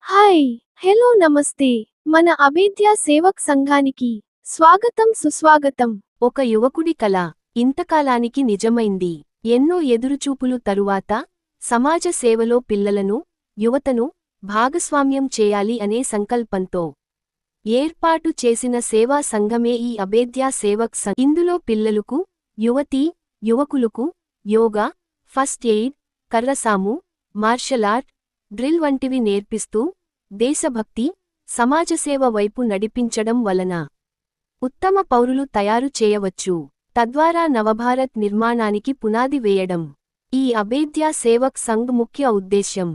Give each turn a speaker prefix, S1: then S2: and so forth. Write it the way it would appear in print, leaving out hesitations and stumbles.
S1: Hi hello నమస్తే మన అభేద్య సేవక్ సంఘానికి స్వాగతం సుస్వాగతం.
S2: ఒక యువకుడి కల ఇంతకాలానికి నిజమైంది. ఎన్నో ఎదురుచూపులు తరువాత సమాజ సేవలో పిల్లలను, యువతను భాగస్వామ్యం చేయాలి అనే సంకల్పంతో ఏర్పాటు చేసిన సేవా సంఘమే ఈ అభేద్య సేవక్ సంఘ్. ఇందులో పిల్లలకు, యువకులకు యోగా, ఫస్ట్ ఎయిడ్, కర్రసాము, మార్షల్ ఆర్ట్, డ్రిల్ వంటివి నేర్పిస్తూ దేశభక్తి, సమాజసేవ వైపు నడిపించడం వలన ఉత్తమ పౌరులు తయారు చేయవచ్చు. తద్వారా నవభారత్ నిర్మాణానికి పునాది వేయడం ఈ అభేద్య సేవక్ సంఘ్ ముఖ్య ఉద్దేశ్యం.